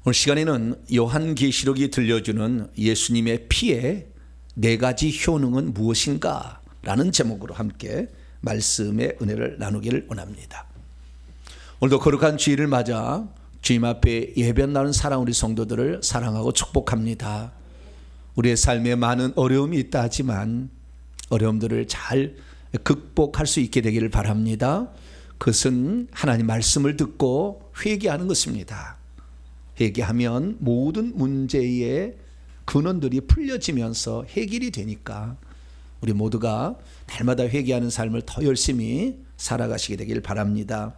오늘 시간에는 요한계시록이 들려주는 예수님의 피의 4가지 효능은 무엇인가 라는 제목으로 함께 말씀의 은혜를 나누기를 원합니다. 오늘도 거룩한 주일을 맞아 주님 앞에 예배하는 사랑 우리 성도들을 사랑하고 축복합니다. 우리의 삶에 많은 어려움이 있다 하지만 어려움들을 잘 극복할 수 있게 되기를 바랍니다. 그것은 하나님 말씀을 듣고 회개하는 것입니다. 회개하면 모든 문제의 근원들이 풀려지면서 해결이 되니까 우리 모두가 날마다 회개하는 삶을 더 열심히 살아가시게 되길 바랍니다.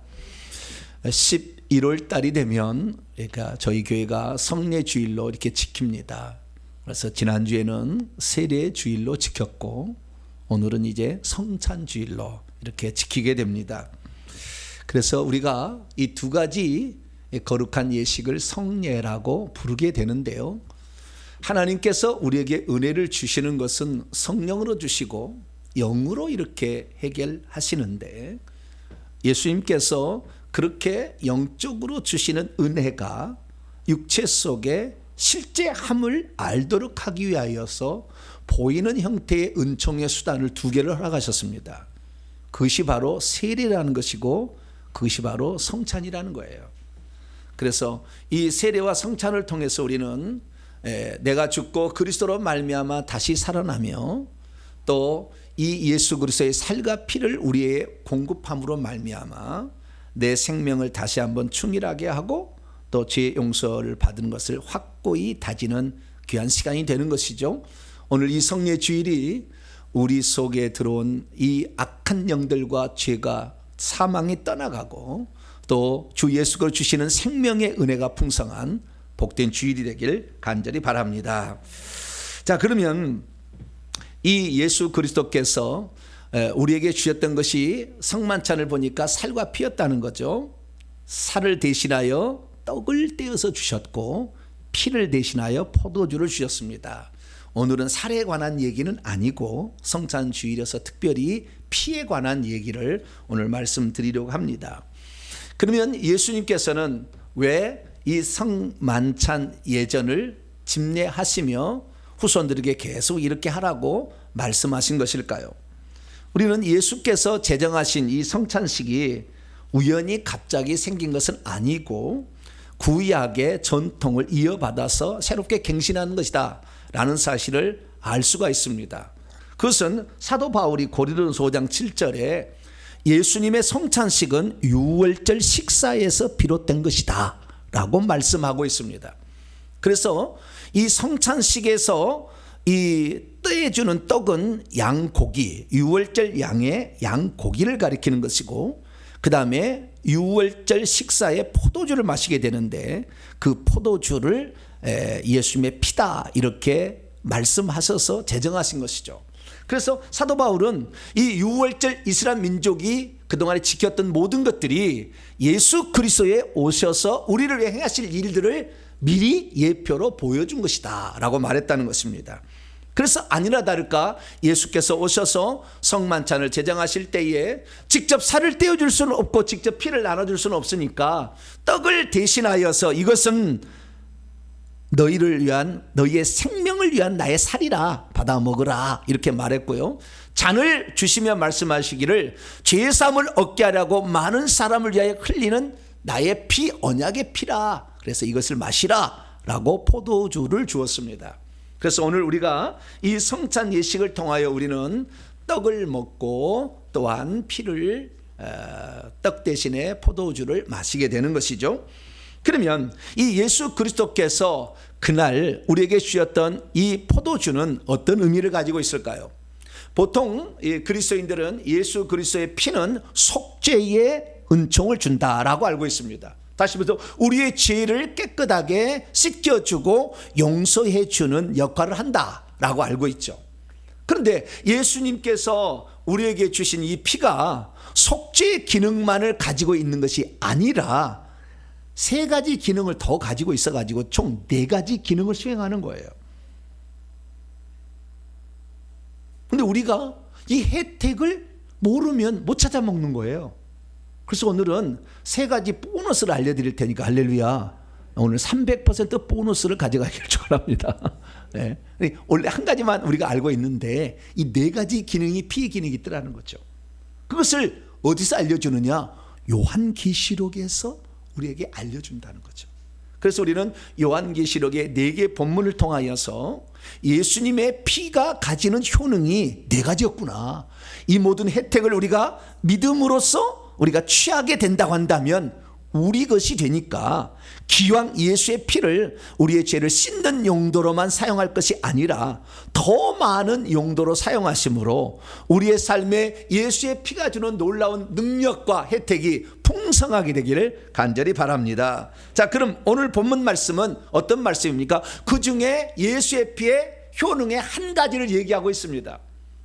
11월 달이 되면 그러니까 저희 교회가 성례주일로 이렇게 지킵니다. 그래서 지난주에는 세례주일로 지켰고 오늘은 이제 성찬주일로 이렇게 지키게 됩니다. 그래서 우리가 이 2가지 거룩한 예식을 성례라고 부르게 되는데요. 하나님께서 우리에게 은혜를 주시는 것은 성령으로 주시고 영으로 이렇게 해결하시는데 예수님께서 그렇게 영적으로 주시는 은혜가 육체 속에 실제함을 알도록 하기 위하여서 보이는 형태의 은총의 수단을 2개를 허락하셨습니다. 그것이 바로 세례라는 것이고 그것이 바로 성찬이라는 거예요. 그래서 이 세례와 성찬을 통해서 우리는 내가 죽고 그리스도로 말미암아 다시 살아나며 또 이 예수 그리스도의 살과 피를 우리의 공급함으로 말미암아 내 생명을 다시 한번 충실하게 하고 또 죄 용서를 받은 것을 확고히 다지는 귀한 시간이 되는 것이죠. 오늘 이 성례 주일이 우리 속에 들어온 이 악한 영들과 죄가 사망이 떠나가고 또 주 예수가 주시는 생명의 은혜가 풍성한 복된 주일이 되길 간절히 바랍니다. 자, 그러면 이 예수 그리스도께서 우리에게 주셨던 것이 성만찬을 보니까 살과 피였다는 거죠. 살을 대신하여 떡을 떼어서 주셨고 피를 대신하여 포도주를 주셨습니다. 오늘은 살에 관한 얘기는 아니고 성찬 주일에서 특별히 피에 관한 얘기를 오늘 말씀드리려고 합니다. 그러면 예수님께서는 왜 이 성만찬 예전을 집례하시며 후손들에게 계속 이렇게 하라고 말씀하신 것일까요? 우리는 예수께서 제정하신 이 성찬식이 우연히 갑자기 생긴 것은 아니고 구약의 전통을 이어받아서 새롭게 갱신하는 것이다 라는 사실을 알 수가 있습니다. 그것은 사도 바울이 고린도전서 5장 7절에 예수님의 성찬식은 유월절 식사에서 비롯된 것이다 라고 말씀하고 있습니다. 그래서 이 성찬식에서 이 떼주는 떡은 양고기, 유월절 양의 양고기를 가리키는 것이고 그 다음에 유월절 식사에 포도주를 마시게 되는데 그 포도주를 예수님의 피다 이렇게 말씀하셔서 제정하신 것이죠. 그래서 사도 바울은 이 유월절 이스라엘 민족이 그동안에 지켰던 모든 것들이 예수 그리스도에 오셔서 우리를 위해 행하실 일들을 미리 예표로 보여준 것이다 라고 말했다는 것입니다. 그래서 아니나 다를까 예수께서 오셔서 성만찬을 제정하실 때에 직접 살을 떼어줄 수는 없고 직접 피를 나눠줄 수는 없으니까 떡을 대신하여서 이것은 너희를 위한 너희의 생명을 위한 나의 살이라 받아 먹으라 이렇게 말했고요. 잔을 주시며 말씀하시기를 죄사함을 얻게 하려고 많은 사람을 위하여 흘리는 나의 피 언약의 피라 그래서 이것을 마시라 라고 포도주를 주었습니다. 그래서 오늘 우리가 이 성찬 예식을 통하여 우리는 떡을 먹고 또한 피를 떡 대신에 포도주를 마시게 되는 것이죠. 그러면 이 예수 그리스도께서 그날 우리에게 주셨던 이 포도주는 어떤 의미를 가지고 있을까요? 보통 그리스도인들은 예수 그리스도의 피는 속죄의 은총을 준다라고 알고 있습니다. 다시 말해서 우리의 죄를 깨끗하게 씻겨주고 용서해주는 역할을 한다라고 알고 있죠. 그런데 예수님께서 우리에게 주신 이 피가 속죄의 기능만을 가지고 있는 것이 아니라 3가지 기능을 더 가지고 있어가지고 총 4가지 기능을 수행하는 거예요. 그런데 우리가 이 혜택을 모르면 못 찾아 먹는 거예요. 그래서 오늘은 3가지 보너스를 알려드릴 테니까 할렐루야 오늘 300% 보너스를 가져가길 축원합니다. 네. 원래 한 가지만 우리가 알고 있는데 이 네 가지 기능이 피의 기능이 있더라는 거죠. 그것을 어디서 알려주느냐? 요한계시록에서 우리에게 알려준다는 거죠. 그래서 우리는 요한계시록의 4개 본문을 통하여서 예수님의 피가 가지는 효능이 4가지였구나. 이 모든 혜택을 우리가 믿음으로써 우리가 취하게 된다고 한다면 우리 것이 되니까 기왕 예수의 피를 우리의 죄를 씻는 용도로만 사용할 것이 아니라 더 많은 용도로 사용하심으로 우리의 삶에 예수의 피가 주는 놀라운 능력과 혜택이 풍성하게 되기를 간절히 바랍니다. 자, 그럼 오늘 본문 말씀은 어떤 말씀입니까? 그 중에 예수의 피의 효능의 한 가지를 얘기하고 있습니다.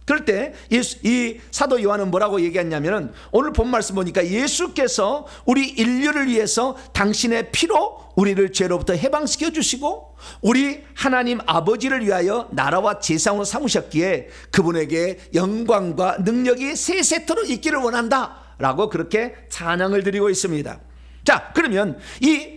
그럴 때 이 사도 요한은 뭐라고 얘기했냐면 오늘 본 말씀 보니까 예수께서 우리 인류를 위해서 당신의 피로 우리를 죄로부터 해방시켜 주시고 우리 하나님 아버지를 위하여 나라와 제사장으로 삼으셨기에 그분에게 영광과 능력이 세세토록 있기를 원한다 라고 그렇게 찬양을 드리고 있습니다. 자, 그러면 이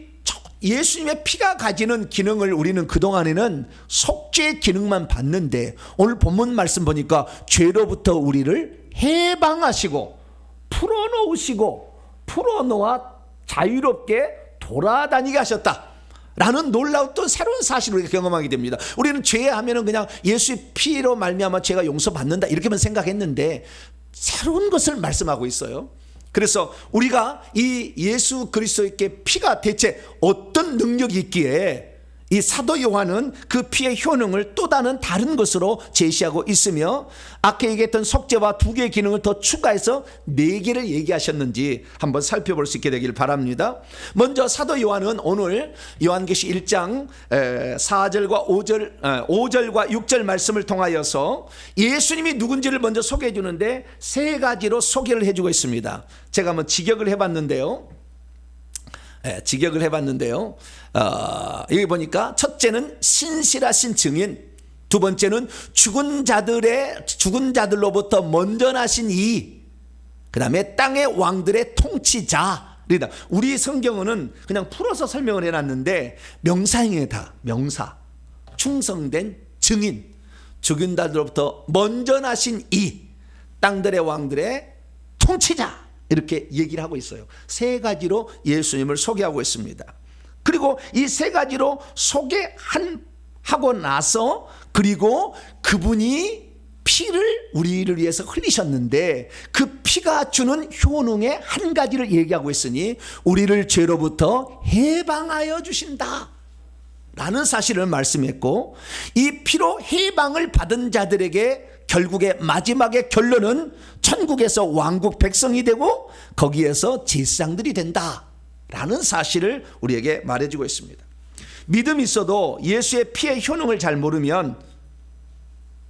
예수님의 피가 가지는 기능을 우리는 그동안에는 속죄의 기능만 봤는데 오늘 본문 말씀 보니까 죄로부터 우리를 해방하시고 풀어놓으시고 풀어놓아 자유롭게 돌아다니게 하셨다 라는 놀라운 또 새로운 사실을 우리가 경험하게 됩니다. 우리는 죄하면은 그냥 예수의 피로 말미암아 죄가 용서받는다 이렇게만 생각했는데 새로운 것을 말씀하고 있어요. 그래서 우리가 이 예수 그리스도의 피가 대체 어떤 능력이 있기에 이 사도 요한은 그 피의 효능을 또 다른 것으로 제시하고 있으며 아까 얘기했던 속죄와 2개의 기능을 더 추가해서 4개를 얘기하셨는지 한번 살펴볼 수 있게 되길 바랍니다. 먼저 사도 요한은 오늘 요한계시 1장 4절과 5절과 6절 말씀을 통하여서 예수님이 누군지를 먼저 소개해 주는데 3가지로 소개를 해주고 있습니다. 제가 한번 직역을 해봤는데요. 여기 보니까 첫째는 신실하신 증인, 두 번째는 죽은 자들로부터 먼저 나신 이, 그 다음에 땅의 왕들의 통치자. 우리 성경은 그냥 풀어서 설명을 해놨는데 명사형이다. 명사, 충성된 증인, 죽은 자들로부터 먼저 나신 이, 땅들의 왕들의 통치자. 이렇게 얘기를 하고 있어요. 3가지로 예수님을 소개하고 있습니다. 그리고 이 3가지로 소개하고 나서 그리고 그분이 피를 우리를 위해서 흘리셨는데 그 피가 주는 효능의 한 가지를 얘기하고 있으니 우리를 죄로부터 해방하여 주신다 라는 사실을 말씀했고 이 피로 해방을 받은 자들에게 결국에 마지막의 결론은 천국에서 왕국 백성이 되고 거기에서 제사장들이 된다라는 사실을 우리에게 말해주고 있습니다. 믿음이 있어도 예수의 피의 효능을 잘 모르면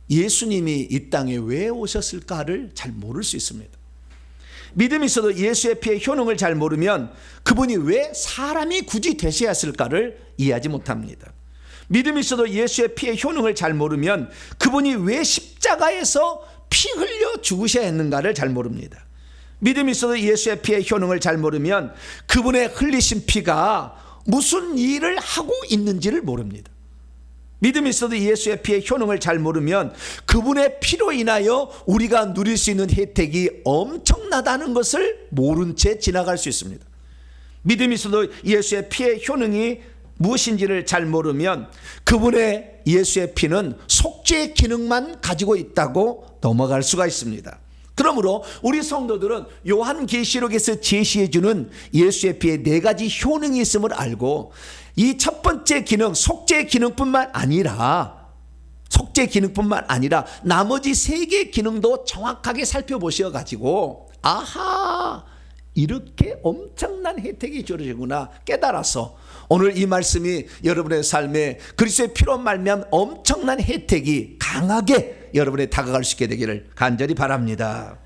예수님이 이 땅에 왜 오셨을까를 잘 모를 수 있습니다. 믿음이 있어도 예수의 피의 효능을 잘 모르면 그분이 왜 사람이 굳이 되셔야 했을까를 이해하지 못합니다. 믿음이 있어도 예수의 피의 효능을 잘 모르면 그분이 왜 십자가에서 피 흘려 죽으셔야 했는가를 잘 모릅니다. 믿음이 있어도 예수의 피의 효능을 잘 모르면 그분의 흘리신 피가 무슨 일을 하고 있는지를 모릅니다. 믿음이 있어도 예수의 피의 효능을 잘 모르면 그분의 피로 인하여 우리가 누릴 수 있는 혜택이 엄청나다는 것을 모른 채 지나갈 수 있습니다. 믿음이 있어도 예수의 피의 효능이 무엇인지를 잘 모르면 그분의 예수의 피는 속죄의 기능만 가지고 있다고 넘어갈 수가 있습니다. 그러므로 우리 성도들은 요한계시록에서 제시해주는 예수의 피에 4가지 효능이 있음을 알고 이 첫 번째 기능, 속죄의 기능뿐만 아니라 나머지 3개의 기능도 정확하게 살펴보셔가지고 아하, 이렇게 엄청난 혜택이 주어지구나 깨달아서 오늘 이 말씀이 여러분의 삶에 그리스도의 피로 말미암은 엄청난 혜택이 강하게 여러분에 다가갈 수 있게 되기를 간절히 바랍니다.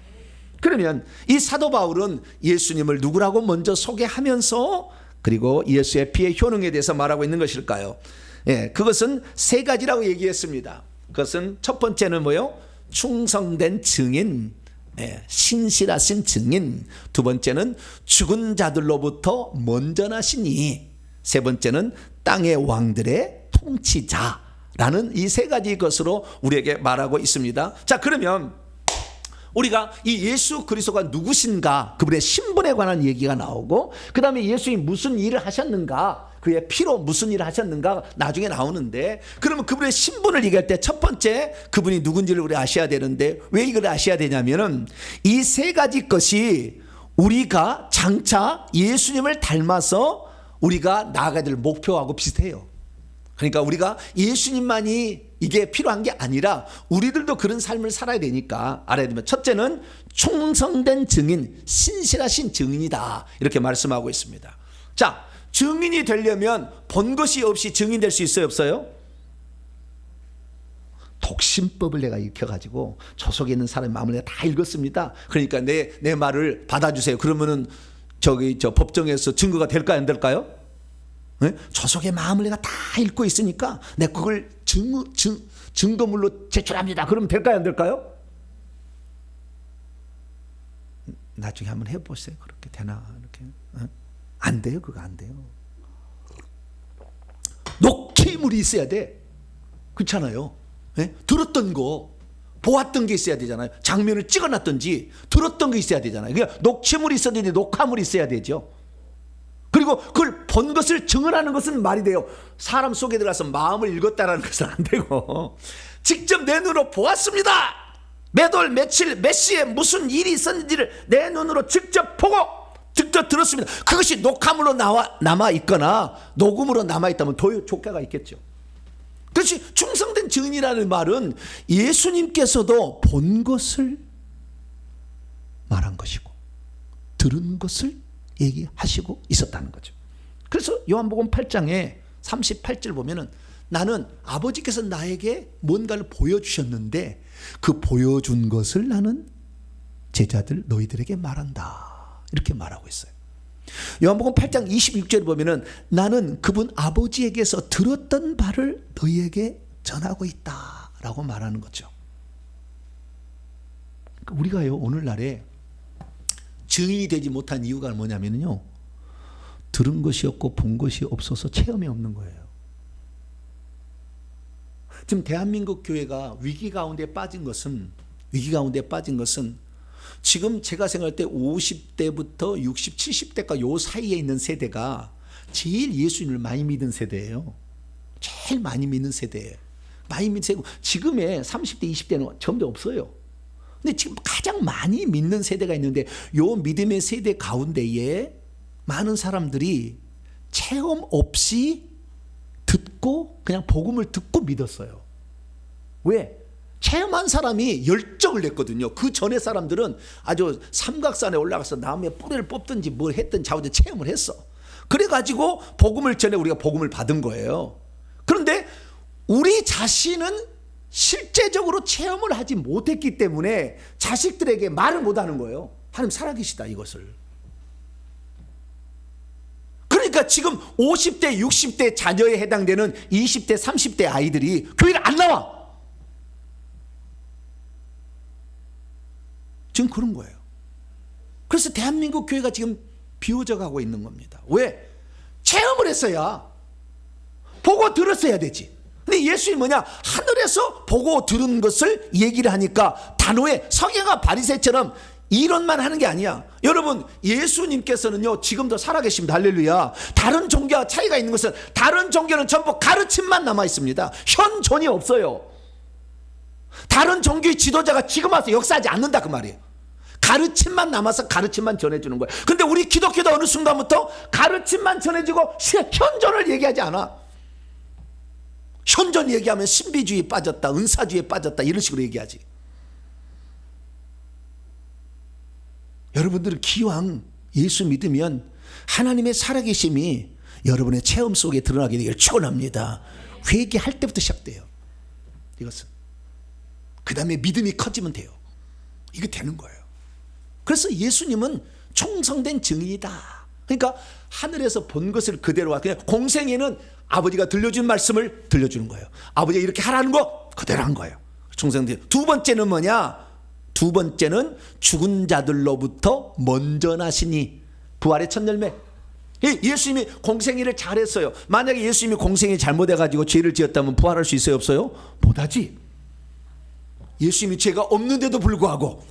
그러면 이 사도 바울은 예수님을 누구라고 먼저 소개하면서 그리고 예수의 피의 효능에 대해서 말하고 있는 것일까요? 그것은 3가지라고 얘기했습니다. 그것은 첫 번째는 뭐요? 충성된 증인, 신실하신 증인. 두 번째는 죽은 자들로부터 먼저 나신 이. 세 번째는 땅의 왕들의 통치자라는 이 세 가지 것으로 우리에게 말하고 있습니다. 자, 그러면 우리가 이 예수 그리스도가 누구신가, 그분의 신분에 관한 얘기가 나오고, 그 다음에 예수님이 무슨 일을 하셨는가, 그의 피로 무슨 일을 하셨는가 나중에 나오는데, 그러면 그분의 신분을 얘기할 때 첫 번째 그분이 누군지를 우리 아셔야 되는데, 왜 이걸 아셔야 되냐면은 이 세 가지 것이 우리가 장차 예수님을 닮아서 우리가 나아가야 될 목표하고 비슷해요. 그러니까 우리가 예수님만이 이게 필요한 게 아니라 우리들도 그런 삶을 살아야 되니까 알아야 되면, 첫째는 충성된 증인, 신실하신 증인이다, 이렇게 말씀하고 있습니다. 자, 증인이 되려면 본 것이 없이 증인될 수 있어요, 없어요? 독심법을 내가 익혀가지고 저 속에 있는 사람의 마음을 내가 다 읽었습니다. 그러니까 내 말을 받아주세요. 그러면은 저 법정에서 증거가 될까요, 안 될까요? 네? 저 속의 마음을 내가 다 읽고 있으니까 내가 그걸 증거물로 제출합니다. 그러면 될까요, 안 될까요? 나중에 한번 해보세요. 그렇게 되나? 이렇게. 안 돼요. 그거 안 돼요. 녹취물이 있어야 돼. 그렇잖아요. 네? 들었던 거, 보았던 게 있어야 되잖아요. 장면을 찍어놨든지 들었던 게 있어야 되잖아요. 그러니까 녹취물이 있어야 되는데 녹화물이 있어야 되죠. 그리고 그걸 본 것을 증언하는 것은 말이 돼요. 사람 속에 들어가서 마음을 읽었다라는 것은 안 되고, 직접 내 눈으로 보았습니다. 몇 월 며칠 몇 시에 무슨 일이 있었는지를 내 눈으로 직접 보고 직접 들었습니다. 그것이 녹화물로 남아 있거나 녹음으로 남아 있다면 더 조카가 있겠죠. 그렇지. 충성된 증인이라는 말은 예수님께서도 본 것을 말한 것이고 들은 것을 얘기하시고 있었다는 거죠. 그래서 요한복음 8장에 38절 보면은, 나는 아버지께서 나에게 뭔가를 보여주셨는데 그 보여준 것을 나는 제자들 너희들에게 말한다, 이렇게 말하고 있어요. 요한복음 8장 26절에 보면은, 나는 그분 아버지에게서 들었던 바를 너희에게 전하고 있다 라고 말하는 거죠. 그러니까 우리가요, 오늘날에 증인이 되지 못한 이유가 뭐냐면요, 들은 것이 없고 본 것이 없어서 체험이 없는 거예요. 지금 대한민국 교회가 위기 가운데 빠진 것은 지금 제가 생각할 때 50대부터 60, 70대가 요 사이에 있는 세대가 제일 예수님을 많이 믿은 세대예요. 제일 많이 믿는 세대예요. 많이 믿는 세대고, 지금의 30대, 20대는 전부 없어요. 근데 지금 가장 많이 믿는 세대가 있는데, 요 믿음의 세대 가운데에 많은 사람들이 체험 없이 듣고 그냥 복음을 듣고 믿었어요. 왜? 체험한 사람이 열정을 냈거든요. 그 전에 사람들은 아주 삼각산에 올라가서 나무에 뿌리를 뽑든지 뭘 했든지 자우지 체험을 했어. 그래가지고 복음을 전에 우리가 복음을 받은 거예요. 그런데 우리 자신은 실제적으로 체험을 하지 못했기 때문에 자식들에게 말을 못하는 거예요. 하나님 살아계시다, 이것을. 그러니까 지금 50대, 60대 자녀에 해당되는 20대, 30대 아이들이 교회를 안 나와. 지금 그런 거예요. 그래서 대한민국 교회가 지금 비워져 가고 있는 겁니다. 왜? 체험을 했어야, 보고 들었어야 되지. 근데 예수님이 뭐냐? 하늘에서 보고 들은 것을 얘기를 하니까 단호해. 서기관과 바리새처럼 이론만 하는 게 아니야. 여러분, 예수님께서는요 지금도 살아계십니다. 할렐루야. 다른 종교와 차이가 있는 것은, 다른 종교는 전부 가르침만 남아 있습니다. 현존이 없어요. 다른 종교의 지도자가 지금 와서 역사하지 않는다, 그 말이에요. 가르침만 남아서 가르침만 전해주는 거예요. 근데 우리 기독교도 어느 순간부터 가르침만 전해주고 현존을 얘기하지 않아. 현존 얘기하면 신비주의에 빠졌다, 은사주의에 빠졌다, 이런 식으로 얘기하지. 여러분들은 기왕 예수 믿으면 하나님의 살아계심이 여러분의 체험 속에 드러나게 되기를 축원합니다. 회개할 때부터 시작돼요. 이것은. 그 다음에 믿음이 커지면 돼요. 이거 되는 거예요. 그래서 예수님은 충성된 증인이다. 그러니까 하늘에서 본 것을 그대로, 그냥 공생에는 아버지가 들려준 말씀을 들려주는 거예요. 아버지가 이렇게 하라는 거 그대로 한 거예요. 충성된. 두 번째는 뭐냐? 두 번째는 죽은 자들로부터 먼저 나시니, 부활의 첫 열매. 예수님이 공생애를 잘했어요. 만약에 예수님이 공생애 잘못해가지고 죄를 지었다면 부활할 수 있어요, 없어요? 못하지. 예수님이 죄가 없는데도 불구하고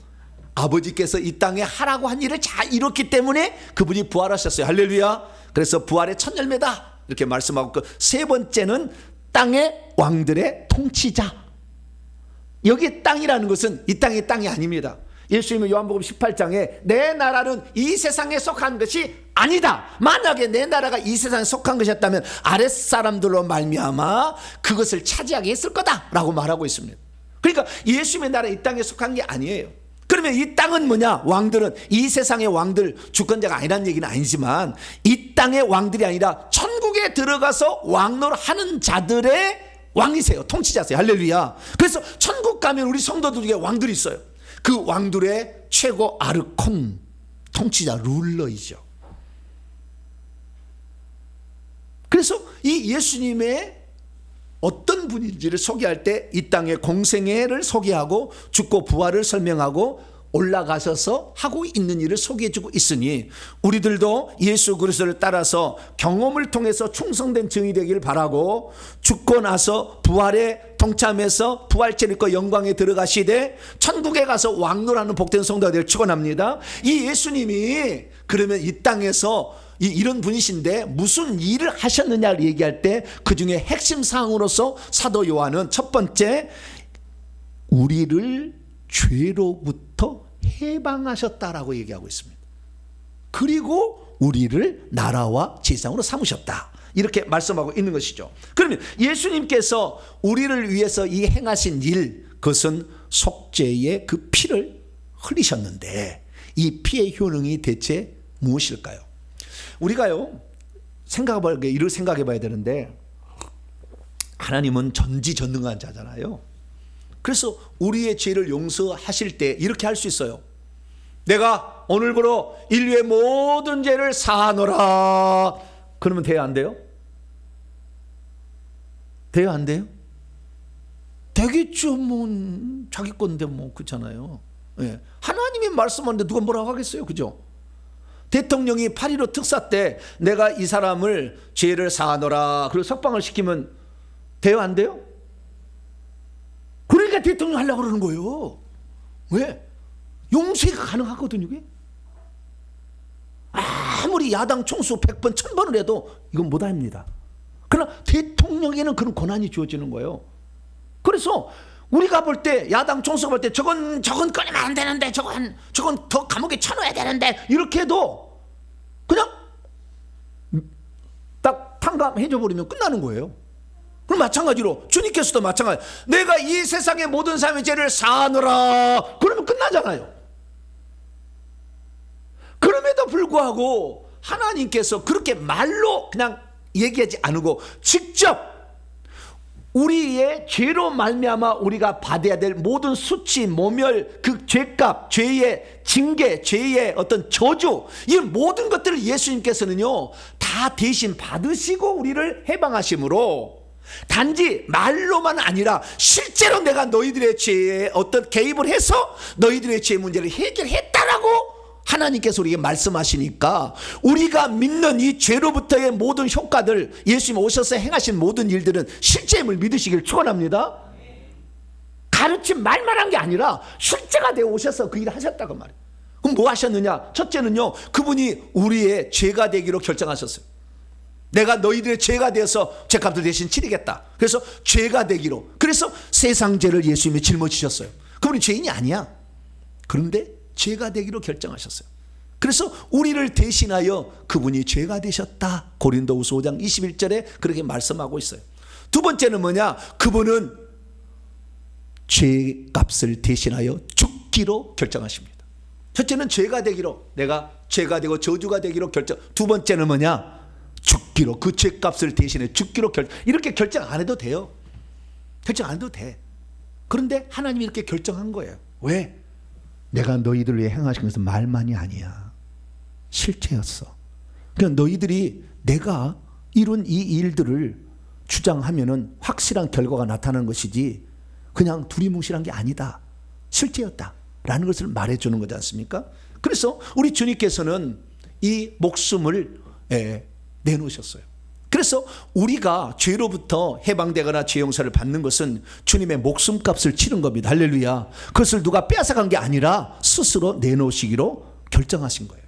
아버지께서 이 땅에 하라고 한 일을 잘 이뤘기 때문에 그분이 부활하셨어요. 할렐루야. 그래서 부활의 첫 열매다 이렇게 말씀하고, 그 세 번째는 땅의 왕들의 통치자. 여기 땅이라는 것은 이 땅이 땅이 아닙니다. 예수님은 요한복음 18장에 내 나라는 이 세상에 속한 것이 아니다. 만약에 내 나라가 이 세상에 속한 것이었다면 아랫사람들로 말미암아 그것을 차지하게 했을 거다라고 말하고 있습니다. 그러니까 예수님의 나라 이 땅에 속한 게 아니에요. 그러면 이 땅은 뭐냐? 왕들은 이 세상의 왕들, 주권자가 아니라는 얘기는 아니지만 이 땅의 왕들이 아니라 천국에 들어가서 왕노릇하는 자들의 왕이세요. 통치자세요. 할렐루야. 그래서 천국 가면 우리 성도들 중에 왕들이 있어요. 그 왕들의 최고 아르콘, 통치자, 룰러이죠. 그래서 이 예수님의 어떤 분인지를 소개할 때 이 땅의 공생애를 소개하고 죽고 부활을 설명하고 올라가셔서 하고 있는 일을 소개해주고 있으니 우리들도 예수 그리스도를 따라서 경험을 통해서 충성된 증이 되길 바라고, 죽고 나서 부활에 동참해서 부활체를 입고 영광에 들어가시되 천국에 가서 왕노라는 복된 성도가 되길 축원합니다. 이 예수님이 그러면 이 땅에서 이런 분이신데 무슨 일을 하셨느냐를 얘기할 때 그 중에 핵심 사항으로서 사도 요한은 첫 번째, 우리를 죄로부터 해방하셨다라고 얘기하고 있습니다. 그리고 우리를 나라와 제사장으로 삼으셨다, 이렇게 말씀하고 있는 것이죠. 그러면 예수님께서 우리를 위해서 이 행하신 일, 그것은 속죄의 그 피를 흘리셨는데 이 피의 효능이 대체 무엇일까요? 우리가요 이를 생각해 봐야 되는데, 하나님은 전지전능한 자잖아요. 그래서 우리의 죄를 용서하실 때 이렇게 할 수 있어요. 내가 오늘부로 인류의 모든 죄를 사하노라. 그러면 돼요, 안 돼요? 돼요, 안 돼요? 되겠죠. 뭐 자기 건데 뭐 그렇잖아요. 예. 하나님이 말씀하는데 누가 뭐라고 하겠어요, 그죠? 대통령이 8.15 특사 때 내가 이 사람을 죄를 사하노라 그리고 석방을 시키면 돼요, 안 돼요? 그러니까 대통령 하려고 그러는 거예요. 왜? 용서가 가능하거든요. 이게 아무리 야당 총수 100번 1000번을 해도 이건 못합니다. 그러나 대통령에게는 그런 권한이 주어지는 거예요. 그래서 우리가 볼 때, 야당 총수가 볼 때 저건 꺼내면 안 되는데, 저건 더 감옥에 쳐넣어야 되는데, 이렇게 해도 그냥 딱 탕감해줘 버리면 끝나는 거예요. 그럼 마찬가지로 주님께서도 마찬가지, 내가 이 세상의 모든 사람의 죄를 사하노라 그러면 끝나잖아요. 그럼에도 불구하고 하나님께서 그렇게 말로 그냥 얘기하지 않고 직접 우리의 죄로 말미암아 우리가 받아야 될 모든 수치, 모멸, 그 죄값, 죄의 징계, 죄의 어떤 저주, 이 모든 것들을 예수님께서는요 다 대신 받으시고 우리를 해방하심으로, 단지 말로만 아니라 실제로 내가 너희들의 죄에 어떤 개입을 해서 너희들의 죄 문제를 해결했다라고 하나님께서 우리에게 말씀하시니까, 우리가 믿는 이 죄로부터의 모든 효과들, 예수님 오셔서 행하신 모든 일들은 실제임을 믿으시길 축원합니다. 가르침 말만 한 게 아니라 실제가 되어 오셔서 그 일을 하셨다고 말이에요. 그럼 뭐 하셨느냐? 첫째는요, 그분이 우리의 죄가 되기로 결정하셨어요. 내가 너희들의 죄가 되어서 죄값을 대신 치르겠다. 그래서 죄가 되기로, 그래서 세상 죄를 예수님이 짊어지셨어요. 그분이 죄인이 아니야. 그런데 죄가 되기로 결정하셨어요. 그래서 우리를 대신하여 그분이 죄가 되셨다. 고린도후서 5장 21절에 그렇게 말씀하고 있어요. 두 번째는 뭐냐? 그분은 죄값을 대신하여 죽기로 결정하십니다. 첫째는 죄가 되기로, 내가 죄가 되고 저주가 되기로 결정. 두 번째는 뭐냐? 죽기로, 그 죄값을 대신해 죽기로 이렇게 결정 안 해도 돼요. 결정 안 해도 돼. 그런데 하나님이 이렇게 결정한 거예요. 왜? 내가 너희들 위해 행하신 것은 말만이 아니야. 실체였어. 그러니까 너희들이 내가 이룬 이 일들을 주장하면은 확실한 결과가 나타나는 것이지 그냥 두리뭉실한 게 아니다. 실제였다. 라는 것을 말해주는 거지 않습니까? 그래서 우리 주님께서는 이 목숨을 내놓으셨어요. 그래서 우리가 죄로부터 해방되거나 죄 용서를 받는 것은 주님의 목숨값을 치른 겁니다. 할렐루야. 그것을 누가 빼앗아간 게 아니라 스스로 내놓으시기로 결정하신 거예요.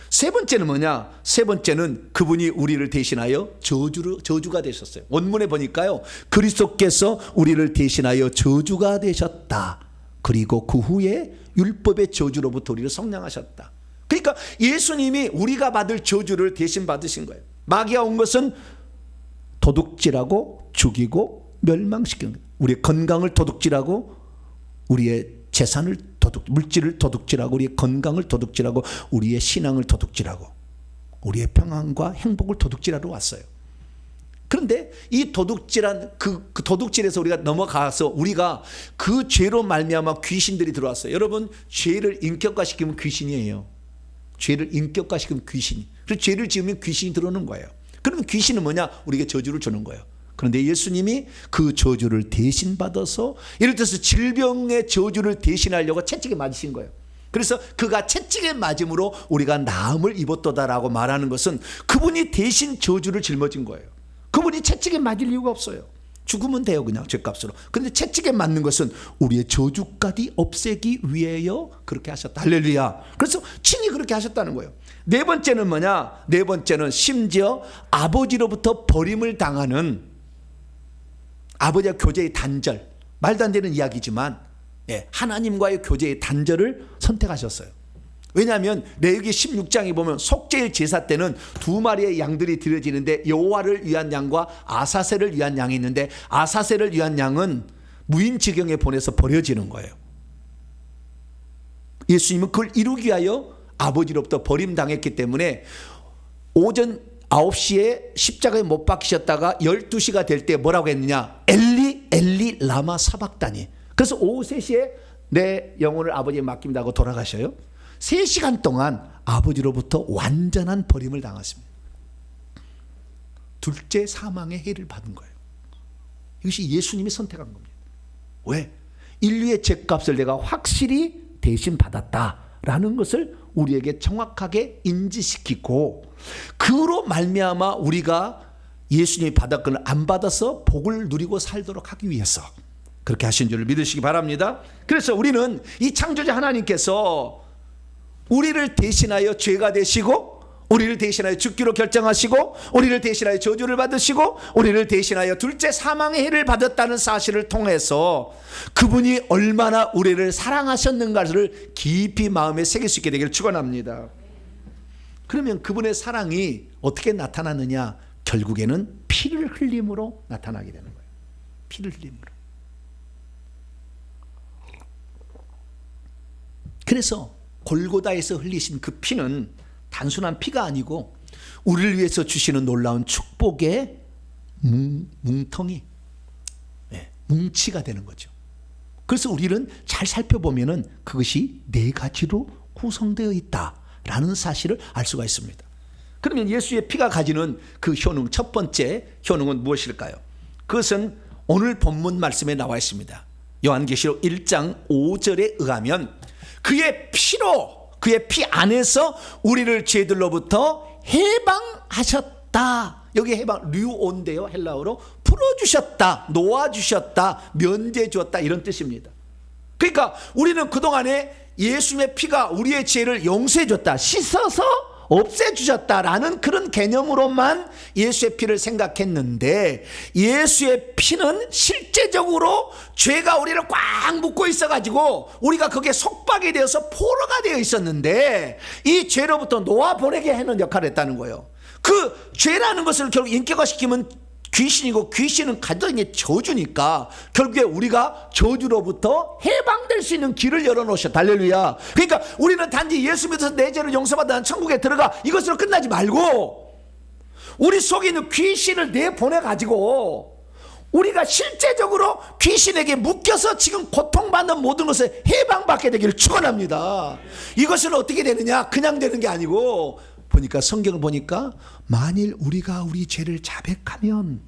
세 번째는 뭐냐? 세 번째는 그분이 우리를 대신하여 저주가 되셨어요. 원문에 보니까요, 그리스도께서 우리를 대신하여 저주가 되셨다. 그리고 그 후에 율법의 저주로부터 우리를 속량하셨다. 그러니까 예수님이 우리가 받을 저주를 대신 받으신 거예요. 마귀가 온 것은 도둑질하고 죽이고 멸망시키는 거예요. 우리의 건강을 도둑질하고 우리의 재산을 물질을 도둑질하고 우리의 건강을 도둑질하고 우리의 신앙을 도둑질하고 우리의 평안과 행복을 도둑질하러 왔어요. 그런데 이 도둑질한 그 도둑질에서 우리가 넘어가서 우리가 그 죄로 말미암아 귀신들이 들어왔어요. 여러분, 죄를 인격화시키면 귀신이에요. 죄를 인격화시키면 귀신이. 그래서 죄를 지으면 귀신이 들어오는 거예요. 그러면 귀신은 뭐냐? 우리에게 저주를 주는 거예요. 그런데 예수님이 그 저주를 대신 받아서, 예를 들어서 질병의 저주를 대신하려고 채찍에 맞으신 거예요. 그래서 그가 채찍에 맞음으로 우리가 나음을 입었도다라고 말하는 것은 그분이 대신 저주를 짊어진 거예요. 그분이 채찍에 맞을 이유가 없어요. 죽으면 돼요, 그냥 죄값으로. 그런데 채찍에 맞는 것은 우리의 저주까지 없애기 위하여 그렇게 하셨다. 할렐루야. 그래서 친히 그렇게 하셨다는 거예요. 네 번째는 뭐냐? 네 번째는 심지어 아버지로부터 버림을 당하는, 아버지와 교제의 단절, 말도 안 되는 이야기지만 하나님과의 교제의 단절을 선택하셨어요. 왜냐하면 레위기 16장에 보면 속죄일 제사 때는 두 마리의 양들이 드려지는데 여호와를 위한 양과 아사셀을 위한 양이 있는데, 아사셀을 위한 양은 무인지경에 보내서 버려지는 거예요. 예수님은 그걸 이루기 위하여 아버지로부터 버림당했기 때문에 오전 9시에 십자가에 못 박히셨다가 12시가 될 때 뭐라고 했느냐? 엘리 엘리 라마 사박다니. 그래서 오후 3시에 내 영혼을 아버지에 맡깁니다 하고 돌아가셔요. 3시간 동안 아버지로부터 완전한 버림을 당했습니다. 둘째 사망의 해를 받은 거예요. 이것이 예수님이 선택한 겁니다. 왜? 인류의 죄값을 내가 확실히 대신 받았다라는 것을 우리에게 정확하게 인지시키고, 그로 말미암아 우리가 예수님이 받았거나 안 받아서 복을 누리고 살도록 하기 위해서 그렇게 하신 줄을 믿으시기 바랍니다. 그래서 우리는 이 창조자 하나님께서 우리를 대신하여 죄가 되시고, 우리를 대신하여 죽기로 결정하시고, 우리를 대신하여 저주를 받으시고, 우리를 대신하여 둘째 사망의 해를 받았다는 사실을 통해서 그분이 얼마나 우리를 사랑하셨는가를 깊이 마음에 새길 수 있게 되기를 축원합니다. 그러면 그분의 사랑이 어떻게 나타나느냐? 결국에는 피를 흘림으로 나타나게 되는 거예요. 피를 흘림으로. 그래서 골고다에서 흘리신 그 피는 단순한 피가 아니고 우리를 위해서 주시는 놀라운 축복의 뭉텅이, 뭉치가 되는 거죠. 그래서 우리는 잘 살펴보면은 그것이 4가지로 구성되어 있다라는 사실을 알 수가 있습니다. 그러면 예수의 피가 가지는 그 효능, 첫 번째 효능은 무엇일까요? 그것은 오늘 본문 말씀에 나와 있습니다. 요한계시록 1장 5절에 의하면 그의 피로, 그의 피 안에서 우리를 죄들로부터 해방하셨다. 여기 해방, 류온데요, 헬라어로 풀어주셨다, 놓아주셨다, 면제주었다, 이런 뜻입니다. 그러니까 우리는 그동안에 예수님의 피가 우리의 죄를 용서해줬다, 씻어서 없애주셨다라는 그런 개념으로만 예수의 피를 생각했는데, 예수의 피는 실제적으로 죄가 우리를 꽉 묶고 있어가지고 우리가 거기에 속박이 되어서 포로가 되어 있었는데 이 죄로부터 놓아보내게 하는 역할을 했다는 거예요. 그 죄라는 것을 결국 인격화시키면 귀신이고, 귀신은 가져다니는 게 저주니까 결국에 우리가 저주로부터 해방될 수 있는 길을 열어놓으셨다. 할렐루야. 그러니까 우리는 단지 예수 믿어서 내 죄를 용서받아 천국에 들어가, 이것으로 끝나지 말고 우리 속에 있는 귀신을 내보내가지고 우리가 실제적으로 귀신에게 묶여서 지금 고통받는 모든 것을 해방받게 되기를 축원합니다. 이것은 어떻게 되느냐? 그냥 되는 게 아니고, 보니까 성경을 보니까 만일 우리가 우리 죄를 자백하면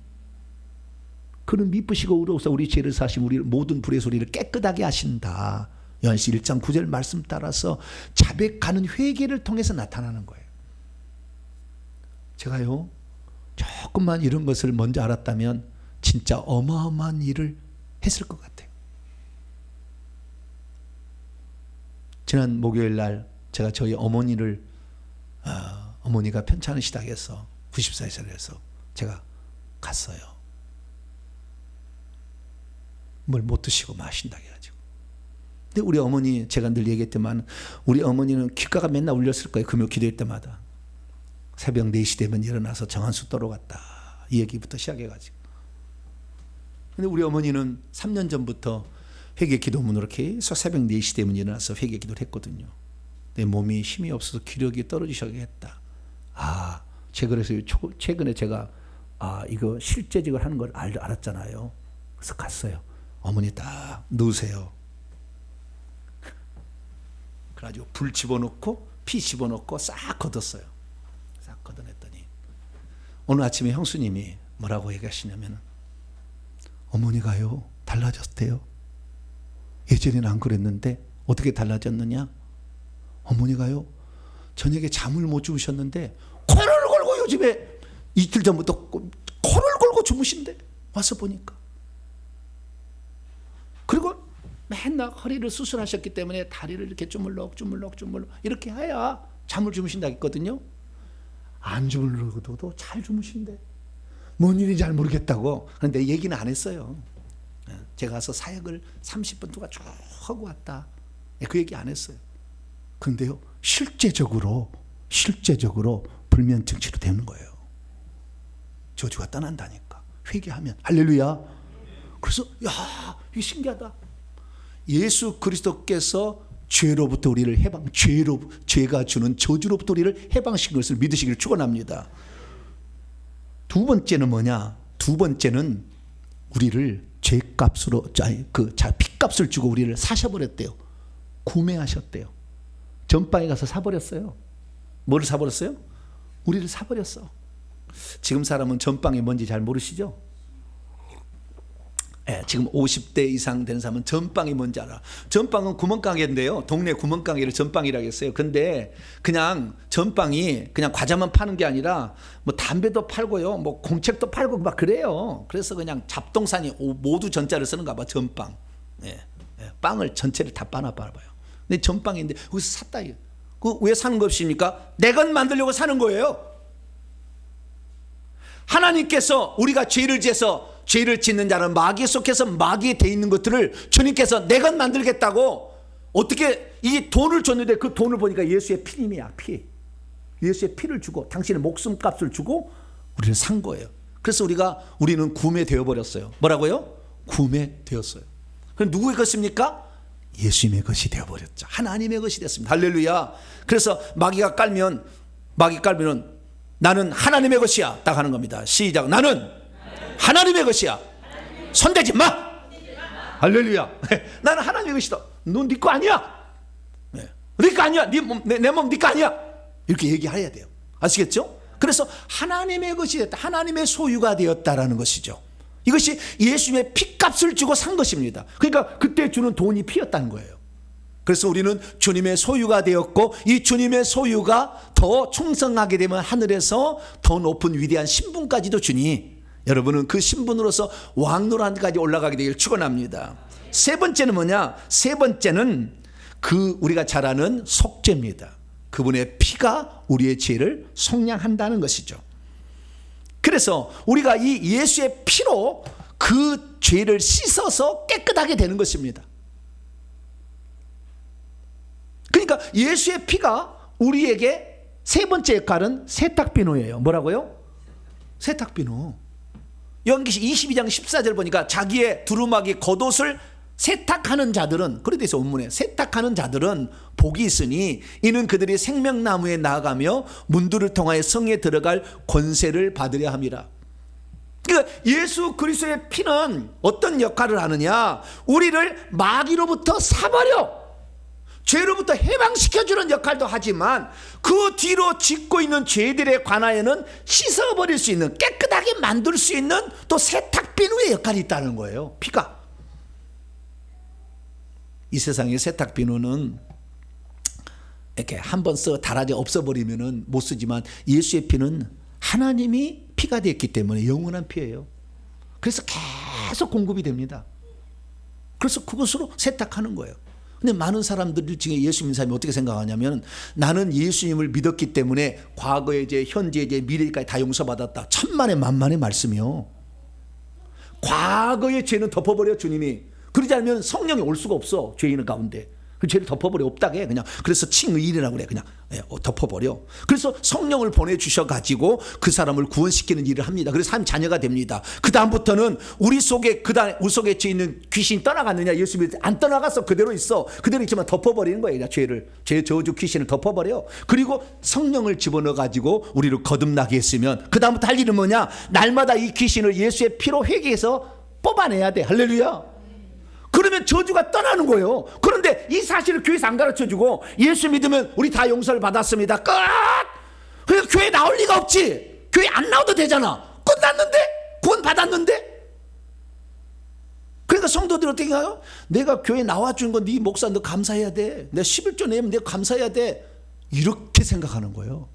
그는 미쁘시고 의로우사 우리 죄를 사시고 우리 모든 불의 소리를 깨끗하게 하신다. 요한시 1장 9절 말씀 따라서 자백하는 회개를 통해서 나타나는 거예요. 제가요, 조금만 이런 것을 먼저 알았다면 진짜 어마어마한 일을 했을 것 같아요. 지난 목요일 날 제가 저희 어머니를 어머니가 편찮으시다고 해서 94세를 해서 제가 갔어요. 뭘 못 드시고 마신다고 해가지고. 근데 우리 어머니, 제가 늘 얘기했지만 우리 어머니는 귓가가 맨날 울렸을 거예요. 금요 기도할 때마다. 새벽 4시 되면 일어나서 정한수 떠러 갔다. 이 얘기부터 시작해가지고. 근데 우리 어머니는 3년 전부터 회개 기도문으로 계속 새벽 4시 되면 일어나서 회개 기도를 했거든요. 내 몸이 힘이 없어서 기력이 떨어지셔야겠다. 최근에 제가 이거 실제직을 하는 걸 알았잖아요. 그래서 갔어요. 어머니 딱 누우세요. 그래가지고 불 집어넣고 피 집어넣고 싹 걷었어요. 싹 걷어냈더니 오늘 아침에 형수님이 뭐라고 얘기하시냐면 어머니가요 달라졌대요. 예전에는 안 그랬는데 어떻게 달라졌느냐? 어머니가요 저녁에 잠을 못 주무셨는데 코를 골고 요즘에 이틀 전부터 코를 골고 주무신대. 와서 보니까. 그리고 맨날 허리를 수술하셨기 때문에 다리를 이렇게 주물럭 이렇게 해야 잠을 주무신다 했거든요. 안 주물러도 잘 주무신대. 뭔 일인지 잘 모르겠다고. 그런데 얘기는 안 했어요. 제가 가서 사역을 30분 동안 쭉 하고 왔다. 그 얘기 안 했어요. 그런데요, 실제적으로 불면증 치료되는 거예요. 저주가 떠난다니까. 회개하면. 할렐루야. 그래서 이게 신기하다. 예수 그리스도께서 죄로부터 우리를 죄가 주는 저주로부터 우리를 해방시킨 것을 믿으시기를 축원합니다. 두 번째는 뭐냐? 두 번째는 우리를 핏값을 주고 우리를 사셔버렸대요. 구매하셨대요. 전방에 가서 사버렸어요. 뭐를 사버렸어요? 우리를 사버렸어. 지금 사람은 전방이 뭔지 잘 모르시죠? 지금 50대 이상 된 사람은 전방이 뭔지 알아. 전방은 구멍가게인데요. 동네 구멍가게를 전방이라고 했어요. 근데 그냥 전방이 그냥 과자만 파는 게 아니라 뭐 담배도 팔고요. 뭐 공책도 팔고 막 그래요. 그래서 그냥 잡동사니 모두 전자를 쓰는가 봐. 전방. 빵을 전체를 다 봐봐요. 근데 전방인데 거기서 샀다. 그 왜 사는 것입니까? 내 것 만들려고 사는 거예요. 하나님께서 우리가 죄를 지어서 죄를 짓는 자는 마귀 속에서 마귀에 돼 있는 것들을 주님께서 내 것 만들겠다고 어떻게 이 돈을 줬는데 그 돈을 보니까 예수의 피임이야. 피. 예수의 피를 주고 당신의 목숨값을 주고 우리를 산 거예요. 그래서 우리는 구매되어 버렸어요. 뭐라고요? 구매되었어요. 그럼 누구의 것입니까? 예수님의 것이 되어 버렸죠. 하나님의 것이 됐습니다. 할렐루야. 그래서 마귀가 깔면 나는 하나님의 것이야. 딱 하는 겁니다. 시작. 나는 하나님의 것이야. 손대지 마. 할렐루야. 나는 하나님의 것이다. 넌 네 거 아니야. 네 거 아니야. 내 몸 네 거 아니야. 이렇게 얘기해야 돼요. 아시겠죠? 그래서 하나님의 것이 됐다. 하나님의 소유가 되었다라는 것이죠. 이것이 예수님의 피값을 주고 산 것입니다. 그러니까 그때 주는 돈이 피였다는 거예요. 그래서 우리는 주님의 소유가 되었고 이 주님의 소유가 더 충성하게 되면 하늘에서 더 높은 위대한 신분까지도 주니 여러분은 그 신분으로서 왕노란까지 올라가게 되길 축원합니다. 세 번째는 뭐냐? 세 번째는 우리가 잘 아는 속죄입니다. 그분의 피가 우리의 죄를 속량한다는 것이죠. 그래서 우리가 이 예수의 피로 그 죄를 씻어서 깨끗하게 되는 것입니다. 그러니까 예수의 피가 우리에게 세 번째 역할은 세탁비누예요. 뭐라고요? 세탁비누. 여기 22장 14절 보니까 자기의 두루마기 겉옷을 세탁하는 자들은, 그래 돼서 원문에 세탁하는 자들은 복이 있으니 이는 그들이 생명나무에 나아가며 문들을 통하여 성에 들어갈 권세를 받으려 함이라. 그러니까 예수 그리스도의 피는 어떤 역할을 하느냐? 우리를 마귀로부터 사버려 죄로부터 해방시켜주는 역할도 하지만 그 뒤로 짓고 있는 죄들에 관하여는 씻어버릴 수 있는, 깨끗하게 만들 수 있는 또 세탁비누의 역할이 있다는 거예요. 피가. 이 세상의 세탁 비누는 이렇게 한번 써 닳아져 없어버리면은 못 쓰지만 예수의 피는 하나님이 피가 됐기 때문에 영원한 피예요. 그래서 계속 공급이 됩니다. 그래서 그것으로 세탁하는 거예요. 근데 많은 사람들 중에 예수 믿는 사람이 어떻게 생각하냐면 나는 예수님을 믿었기 때문에 과거의 죄, 현재의 죄, 미래까지 다 용서받았다. 천만의 만만의 말씀이요. 과거의 죄는 덮어버려 주님이. 그러지 않으면 성령이 올 수가 없어. 죄인의 가운데. 그 죄를 덮어버려 없다게 그냥. 그래서 칭의일이라고 그래. 그냥 덮어버려. 그래서 성령을 보내주셔가지고 그 사람을 구원시키는 일을 합니다. 그래서 한 자녀가 됩니다. 그 다음부터는 우리 속에 우리 속에 있는 귀신이 떠나갔느냐? 예수 믿을 때 안 떠나갔어. 그대로 있어. 그대로 있지만 덮어버리는 거예요. 죄 저주 귀신을 덮어버려. 그리고 성령을 집어넣어가지고 우리를 거듭나게 했으면 그 다음부터 할 일은 뭐냐? 날마다 이 귀신을 예수의 피로 회개해서 뽑아내야 돼. 할렐루야. 그러면 저주가 떠나는 거예요. 그런데 이 사실을 교회에서 안 가르쳐주고 예수 믿으면 우리 다 용서를 받았습니다. 끝! 그러니까 교회 나올 리가 없지. 교회 안 나와도 되잖아. 끝났는데? 구원 받았는데? 그러니까 성도들 어떻게 해요? 내가 교회 나와준 건 네 목사 너 감사해야 돼. 내가 11조 내면 내가 감사해야 돼. 이렇게 생각하는 거예요.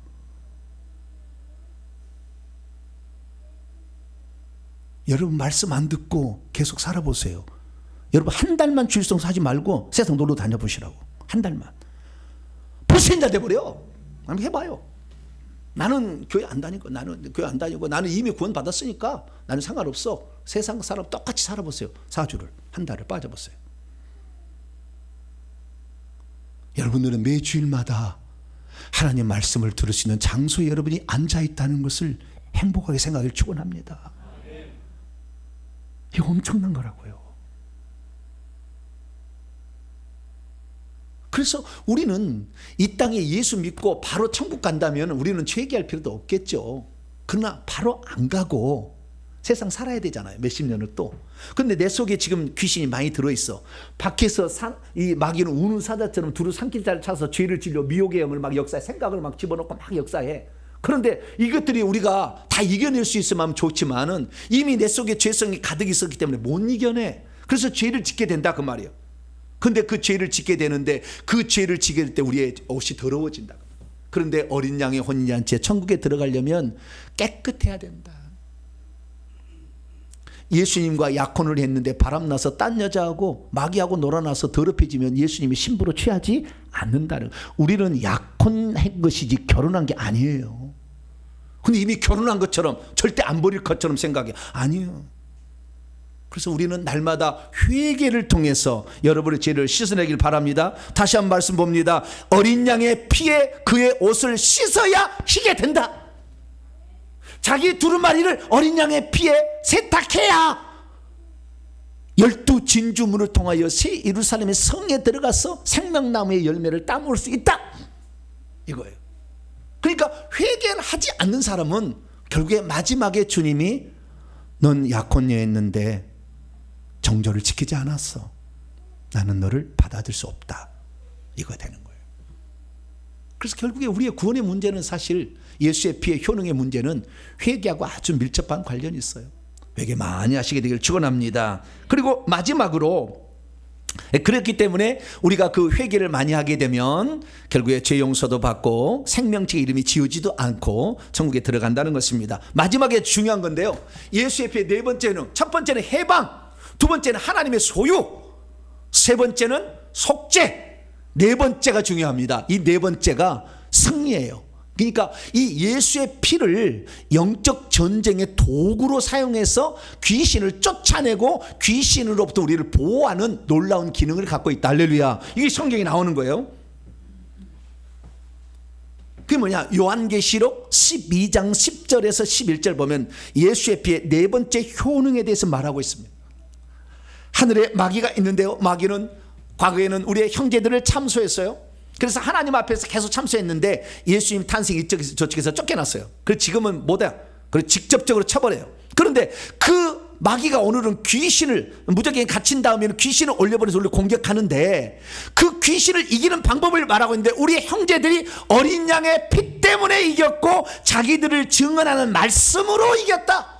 여러분 말씀 안 듣고 계속 살아보세요. 여러분 한 달만 주일성 하지 말고 세상 놀러 다녀보시라고. 한 달만. 불신자 돼버려. 한번 해봐요. 나는 교회 안 다니고 나는 이미 구원 받았으니까 나는 상관없어. 세상 사람 똑같이 살아보세요. 4주를 한 달을 빠져보세요. 여러분들은 매 주일마다 하나님 말씀을 들을 수 있는 장소에 여러분이 앉아있다는 것을 행복하게 생각을 축원합니다. 이거 엄청난 거라고요. 그래서 우리는 이 땅에 예수 믿고 바로 천국 간다면 우리는 회개할 필요도 없겠죠. 그러나 바로 안 가고 세상 살아야 되잖아요. 몇십 년을 또. 근데 내 속에 지금 귀신이 많이 들어있어. 밖에서 이 마귀는 우는 사자처럼 두루 산길자를 찾아서 죄를 질려 미혹의 영을 막 역사해. 생각을 막 집어넣고 막 역사해. 그런데 이것들이 우리가 다 이겨낼 수 있으면 좋지만은 이미 내 속에 죄성이 가득 있었기 때문에 못 이겨내. 그래서 죄를 짓게 된다 그 말이에요. 근데 그 죄를 짓게 되는데 그 죄를 지게 될 때 우리의 옷이 더러워진다. 그런데 어린 양의 혼인잔치에 천국에 들어가려면 깨끗해야 된다. 예수님과 약혼을 했는데 바람나서 딴 여자하고 마귀하고 놀아나서 더럽혀지면 예수님이 신부로 취하지 않는다는. 우리는 약혼한 것이지 결혼한 게 아니에요. 근데 이미 결혼한 것처럼 절대 안 버릴 것처럼 생각해. 아니에요. 그래서 우리는 날마다 회개를 통해서 여러분의 죄를 씻어내길 바랍니다. 다시 한 말씀 봅니다. 어린 양의 피에 그의 옷을 씻어야 희게 된다. 자기 두루마리를 어린 양의 피에 세탁해야 12 진주문을 통하여 새 예루살렘의 성에 들어가서 생명나무의 열매를 따먹을 수 있다. 이거예요. 그러니까 회개를 하지 않는 사람은 결국에 마지막에 주님이 넌 약혼녀였는데 정절을 지키지 않았어. 나는 너를 받아들일 수 없다. 이거 되는 거예요. 그래서 결국에 우리의 구원의 문제는 사실 예수의 피의 효능의 문제는 회개하고 아주 밀접한 관련이 있어요. 회개 많이 하시게 되길 축원합니다. 그리고 마지막으로 그렇기 때문에 우리가 그 회개를 많이 하게 되면 결국에 죄 용서도 받고 생명책의 이름이 지우지도 않고 천국에 들어간다는 것입니다. 마지막에 중요한 건데요. 예수의 피의 네 번째는, 첫 번째는 해방, 두 번째는 하나님의 소유, 세 번째는 속죄, 네 번째가 중요합니다. 이 네 번째가 승리예요. 그러니까 이 예수의 피를 영적 전쟁의 도구로 사용해서 귀신을 쫓아내고 귀신으로부터 우리를 보호하는 놀라운 기능을 갖고 있다. 할렐루야. 이게 성경에 나오는 거예요. 그게 뭐냐? 요한계시록 12장 10절에서 11절 보면 예수의 피의 네 번째 효능에 대해서 말하고 있습니다. 하늘에 마귀가 있는데요. 마귀는 과거에는 우리의 형제들을 참소했어요. 그래서 하나님 앞에서 계속 참소했는데 예수님 탄생 이쪽에서 저쪽에서 쫓겨났어요. 그래서 지금은 뭐다? 그래서 직접적으로 쳐버려요. 그런데 그 마귀가 오늘은 귀신을 무적에 갇힌 다음에는 귀신을 올려버려서 우리를 공격하는데 그 귀신을 이기는 방법을 말하고 있는데 우리의 형제들이 어린 양의 피 때문에 이겼고 자기들을 증언하는 말씀으로 이겼다.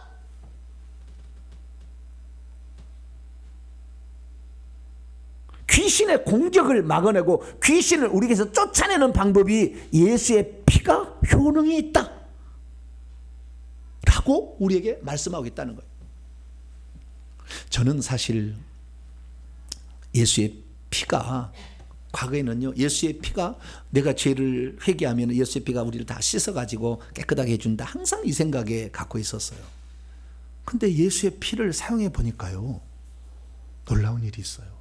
귀신의 공격을 막아내고 귀신을 우리에게서 쫓아내는 방법이 예수의 피가 효능이 있다 라고 우리에게 말씀하고 있다는 거예요. 저는 사실 예수의 피가, 과거에는요, 예수의 피가, 내가 죄를 회개하면 예수의 피가 우리를 다 씻어가지고 깨끗하게 해준다, 항상 이 생각에 갖고 있었어요. 근데 예수의 피를 사용해 보니까요, 놀라운 일이 있어요.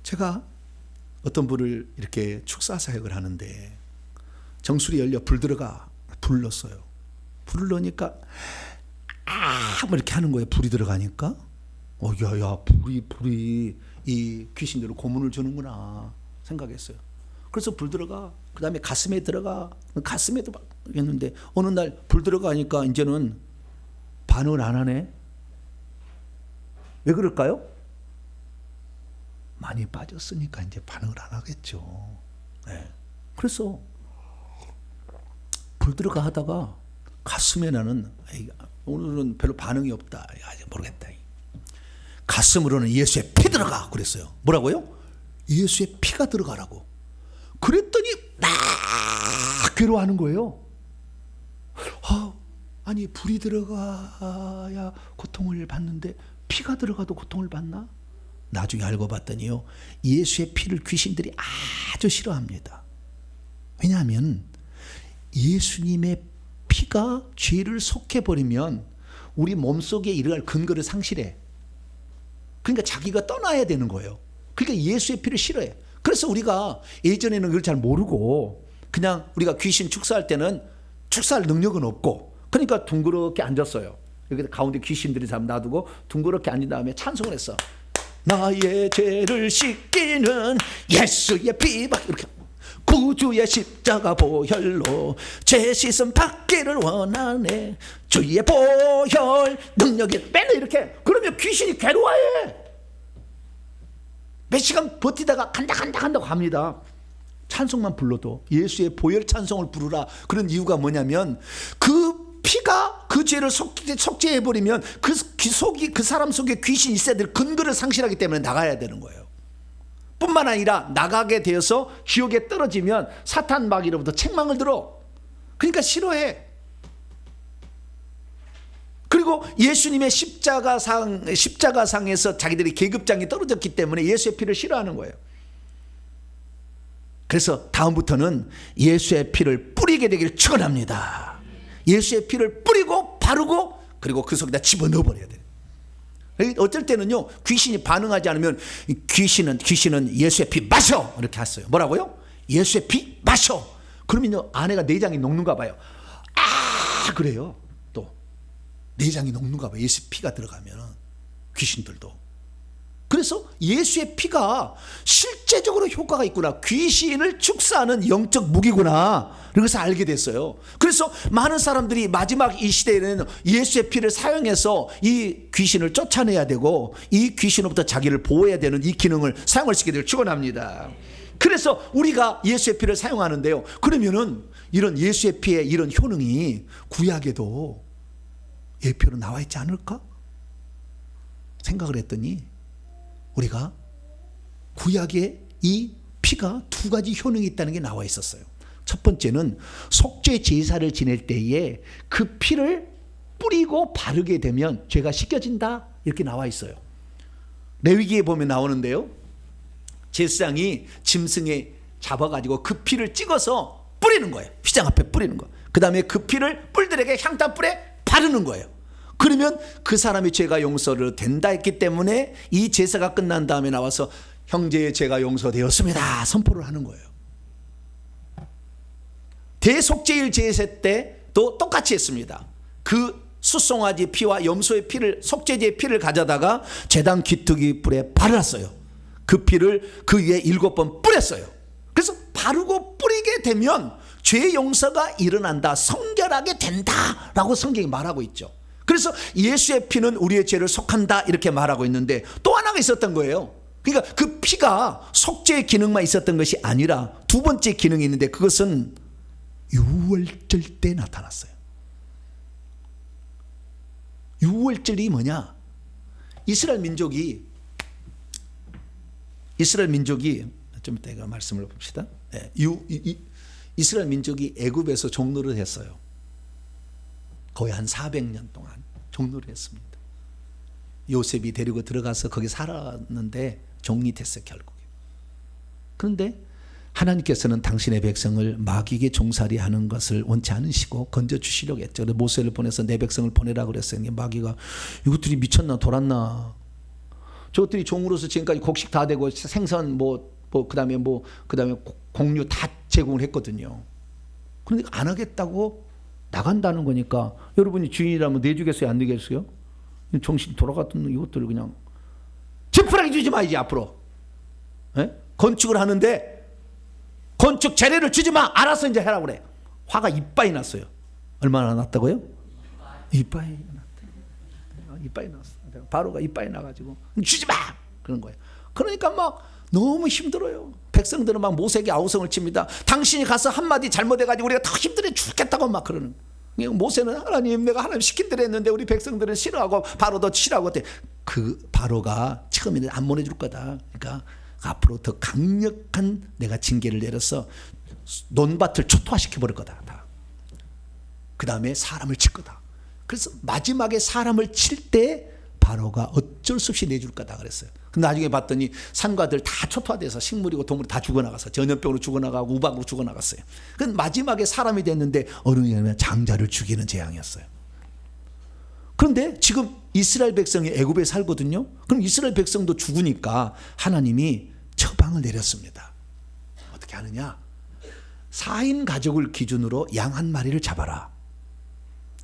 제가 어떤 분을 이렇게 축사 사역을 하는데 정수리 열려 불 들어가, 불 넣었어요. 불을 넣으니까 뭐 이렇게 하는 거예요. 불이 들어가니까 야야, 불이 이 귀신들을 고문을 주는구나 생각했어요. 그래서 불 들어가, 그 다음에 가슴에 들어가, 가슴에도 막 했는데 어느 날 불 들어가니까 이제는 반응을 안 하네. 왜 그럴까요? 많이 빠졌으니까 이제 반응을 안 하겠죠. 네. 그래서 불 들어가 하다가 가슴에 나는, 오늘은 별로 반응이 없다, 모르겠다. 가슴으로는 예수의 피 들어가 그랬어요. 뭐라고요? 예수의 피가 들어가라고. 그랬더니 막 괴로워하는 거예요. 아니 불이 들어가야 고통을 받는데 피가 들어가도 고통을 받나? 나중에 알고 봤더니요, 예수의 피를 귀신들이 아주 싫어합니다. 왜냐하면 예수님의 피가 죄를 속해버리면 우리 몸속에 일어날 근거를 상실해. 그러니까 자기가 떠나야 되는 거예요. 그러니까 예수의 피를 싫어해. 그래서 우리가 예전에는 그걸 잘 모르고 그냥 우리가 귀신 축사할 때는 축사할 능력은 없고, 그러니까 둥그렇게 앉았어요. 여기 가운데 귀신들이 잠 놔두고 둥그렇게 앉은 다음에 찬송을 했어. 나의 죄를 씻기는 예수의 피, 막 이렇게 구주의 십자가 보혈로 죄 씻음 받기를 원하네. 주의 보혈 능력이, 맨날 이렇게. 그러면 귀신이 괴로워해. 몇 시간 버티다가 간다고 합니다. 찬송만 불러도 예수의 보혈 찬송을 부르라. 그런 이유가 뭐냐면 그 피가 그 죄를 속죄해버리면 그 사람 속에 귀신이 있어야 될 근거를 상실하기 때문에 나가야 되는 거예요. 뿐만 아니라 나가게 되어서 지옥에 떨어지면 사탄 마귀로부터 책망을 들어. 그러니까 싫어해. 그리고 예수님의 십자가상에서 자기들이 계급장이 떨어졌기 때문에 예수의 피를 싫어하는 거예요. 그래서 다음부터는 예수의 피를 뿌리게 되기를 축원합니다. 예수의 피를 뿌리고 바르고 그리고 그 속에다 집어넣어 버려야 돼요. 어쩔 때는요, 귀신이 반응하지 않으면 귀신은 예수의 피 마셔 이렇게 했어요. 뭐라고요? 예수의 피 마셔. 그러면 아내가 내장이 녹는가 봐요. 그래요. 또 내장이 녹는가 봐요. 예수 피가 들어가면 귀신들도. 그래서 예수의 피가 실제적으로 효과가 있구나. 귀신을 축사하는 영적 무기구나. 그래서 알게 됐어요. 그래서 많은 사람들이 마지막 이 시대에는 예수의 피를 사용해서 이 귀신을 쫓아내야 되고 이 귀신으로부터 자기를 보호해야 되는 이 기능을 사용할 수 있게 되길 축원합니다. 그래서 우리가 예수의 피를 사용하는데요, 그러면은 이런 예수의 피의 이런 효능이 구약에도 예표로 나와 있지 않을까 생각을 했더니, 우리가 구약에 이 피가 두 가지 효능이 있다는 게 나와 있었어요. 첫 번째는 속죄 제사를 지낼 때에 그 피를 뿌리고 바르게 되면 죄가 씻겨진다, 이렇게 나와 있어요. 레위기에 보면 나오는데요, 제사장이 짐승에 잡아가지고 그 피를 찍어서 뿌리는 거예요. 휘장 앞에 뿌리는 거. 그 다음에 그 피를 뿔들에게 향단불에 바르는 거예요. 그러면 그 사람의 죄가 용서를 된다 했기 때문에 이 제사가 끝난 다음에 나와서 형제의 죄가 용서되었습니다 선포를 하는 거예요. 대속죄일 제사 때도 똑같이 했습니다. 그 숫송아지 피와 염소의 피를, 속죄제의 피를 가져다가 제단 기뚜기 불에 바르었어요. 그 피를 그 위에 7번 뿌렸어요. 그래서 바르고 뿌리게 되면 죄 용서가 일어난다, 성결하게 된다라고 성경이 말하고 있죠. 그래서 예수의 피는 우리의 죄를 속한다 이렇게 말하고 있는데, 또 하나가 있었던 거예요. 그러니까 그 피가 속죄의 기능만 있었던 것이 아니라 두 번째 기능이 있는데, 그것은 유월절 때 나타났어요. 유월절이 뭐냐? 이스라엘 민족이 이스라엘 민족이 좀 이따 이거 말씀을 봅시다. 이스라엘 민족이 애굽에서 종노릇 했어요. 거의 한 400년 동안 종노릇 했습니다. 요셉이 데리고 들어가서 거기 살았는데 종이 됐어요, 결국에. 그런데 하나님께서는 당신의 백성을 마귀에게 종살이하는 것을 원치 않으시고 건져주시려고 했죠. 모세를 보내서 내 백성을 보내라고 그랬어요. 마귀가 이것들이 미쳤나 돌았나, 저것들이 종으로서 지금까지 곡식 다 되고 생선 그다음에 곡류 다 제공을 했거든요. 그런데 안 하겠다고 나간다는 거니까, 여러분이 주인이라면 내주겠어요, 안 내겠어요? 정신 돌아갔던 이것들을 그냥 지푸라기 주지 마 이제 앞으로. 건축을 하는데 건축 재료를 주지 마. 알아서 이제 해라 그래. 화가 이빠이 났어요. 얼마나 났다고요? 이빠이 났대. 이빠이 났어. 바로가 이빠이 나가지고 주지 마. 그런 거예요. 그러니까 막 너무 힘들어요. 백성들은 막 모세에게 아우성을 칩니다. 당신이 가서 한마디 잘못해가지고 우리가 더 힘들어 죽겠다고 막 그러는. 모세는 하나님, 내가 하나님 시킨 대로 했는데 우리 백성들은 싫어하고 바로도 싫어하고 했대. 그 바로가 처음에는 안 보내줄 거다. 그러니까 앞으로 더 강력한 내가 징계를 내려서 논밭을 초토화시켜 버릴 거다. 그 다음에 사람을 칠 거다. 그래서 마지막에 사람을 칠 때 바로가 어쩔 수 없이 내줄 거다 그랬어요. 근데 나중에 봤더니 산과들 다 초토화돼서 식물이고 동물이 다 죽어나가서 전염병으로 죽어나가고 우박으로 죽어나갔어요. 그 마지막에 사람이 됐는데 어느 냐면 장자를 죽이는 재앙이었어요. 그런데 지금 이스라엘 백성이 애굽에 살거든요. 그럼 이스라엘 백성도 죽으니까 하나님이 처방을 내렸습니다. 어떻게 하느냐? 4인 가족을 기준으로 양 한 마리를 잡아라.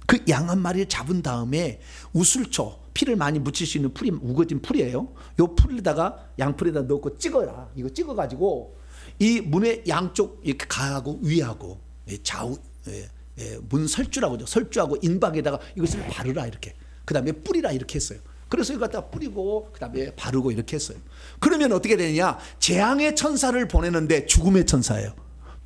그 양 한 마리를 잡은 다음에 우슬초, 피를 많이 묻힐 수 있는 풀이, 우거진 풀이에요. 요 풀에다가 양풀에다 넣고 찍어라. 이거 찍어가지고 이 문의 양쪽 이렇게 가하고 위하고 좌우 문 설주라고 하죠. 설주하고 인박에다가 이것을 바르라 이렇게. 그 다음에 뿌리라 이렇게 했어요. 그래서 이거 갖다 뿌리고 그 다음에 바르고 이렇게 했어요. 그러면 어떻게 되느냐? 재앙의 천사를 보내는데 죽음의 천사예요.